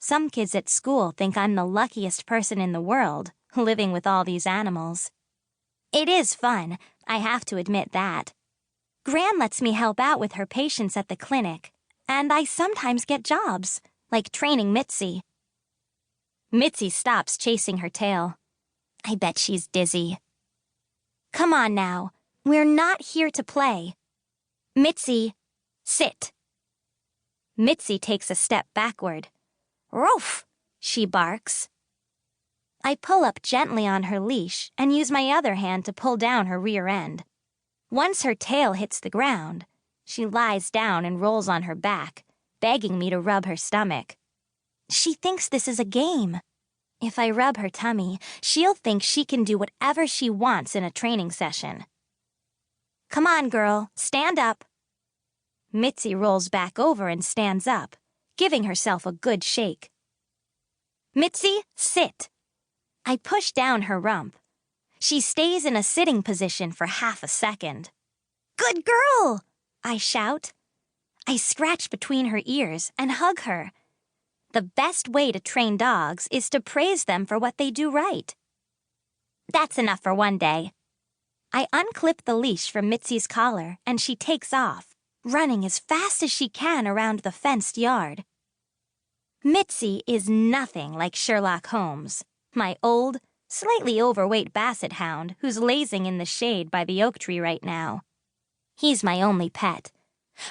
Some kids at school think I'm the luckiest person in the world, living with all these animals. It is fun, I have to admit that. Gran lets me help out with her patients at the clinic, and I sometimes get jobs, like training Mitzi. Mitzi stops chasing her tail. I bet she's dizzy. Come on now, we're not here to play. Mitzi, sit. Mitzi takes a step backward. Roof, she barks. I pull up gently on her leash and use my other hand to pull down her rear end. Once her tail hits the ground, she lies down and rolls on her back, begging me to rub her stomach. She thinks this is a game. If I rub her tummy, she'll think she can do whatever she wants in a training session. Come on, girl, stand up. Mitzi rolls back over and stands up, giving herself a good shake. Mitzi, sit. I push down her rump. She stays in a sitting position for half a second. Good girl, I shout. I scratch between her ears and hug her. The best way to train dogs is to praise them for what they do right. That's enough for one day. I unclip the leash from Mitzi's collar and she takes off, running as fast as she can around the fenced yard. Mitzi is nothing like Sherlock Holmes, my old, slightly overweight basset hound who's lazing in the shade by the oak tree right now. He's my only pet.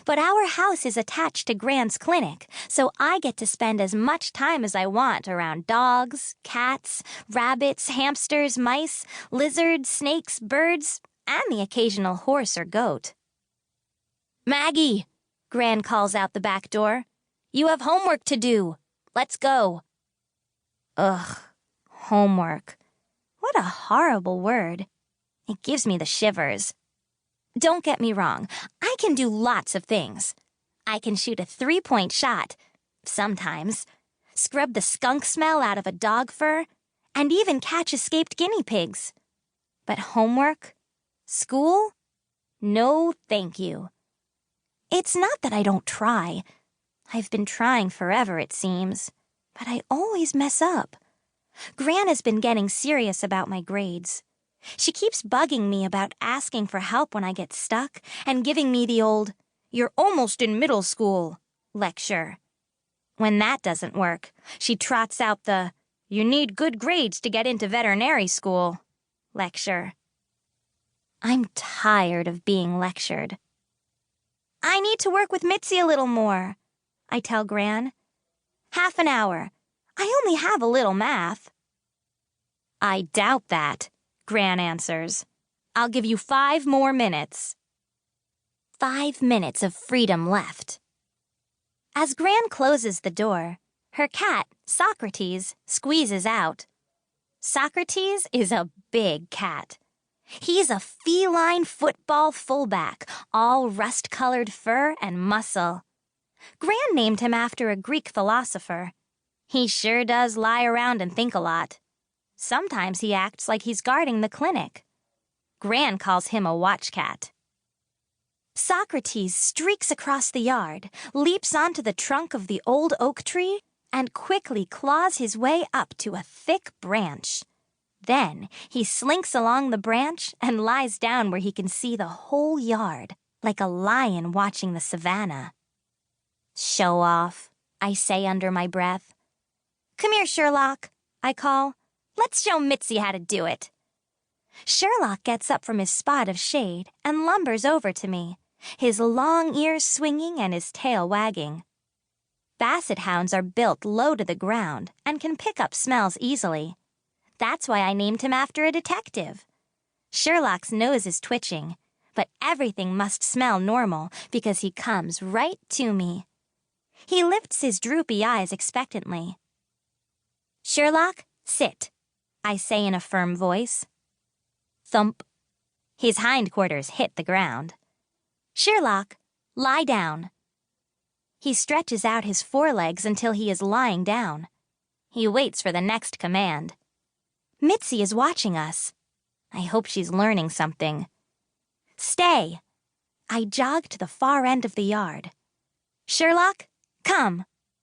But our house is attached to Gran's clinic, so I get to spend as much time as I want around dogs, cats, rabbits, hamsters, mice, lizards, snakes, birds, and the occasional horse or goat. Maggie, Gran calls out the back door. You have homework to do. Let's go. Ugh, homework. What a horrible word. It gives me the shivers. Don't get me wrong, I can do lots of things. I can shoot a 3-point shot, sometimes, scrub the skunk smell out of a dog fur, and even catch escaped guinea pigs. But homework? School? No, thank you. It's not that I don't try. I've been trying forever, it seems, but I always mess up. Gran has been getting serious about my grades. She keeps bugging me about asking for help when I get stuck and giving me the old, "You're almost in middle school" lecture. When that doesn't work, she trots out the, "You need good grades to get into veterinary school" lecture. I'm tired of being lectured. I need to work with Mitzi a little more, I tell Gran. Half an hour. I only have a little math. I doubt that, Gran answers. I'll give you 5 more minutes. 5 minutes of freedom left. As Gran closes the door, her cat, Socrates, squeezes out. Socrates is a big cat. He's a feline football fullback, all rust-colored fur and muscle. Gran named him after a Greek philosopher. He sure does lie around and think a lot. Sometimes he acts like he's guarding the clinic. Gran calls him a watch cat. Socrates streaks across the yard, leaps onto the trunk of the old oak tree, and quickly claws his way up to a thick branch. Then he slinks along the branch and lies down where he can see the whole yard, like a lion watching the savannah. Show off, I say under my breath. Come here, Sherlock, I call. Let's show Mitzi how to do it. Sherlock gets up from his spot of shade and lumbers over to me, his long ears swinging and his tail wagging. Basset hounds are built low to the ground and can pick up smells easily. That's why I named him after a detective. Sherlock's nose is twitching, but everything must smell normal because he comes right to me. He lifts his droopy eyes expectantly. Sherlock, sit, I say in a firm voice. Thump. His hindquarters hit the ground. Sherlock, lie down. He stretches out his forelegs until he is lying down. He waits for the next command. Mitzi is watching us. I hope she's learning something. Stay. I jog to the far end of the yard. Sherlock, come.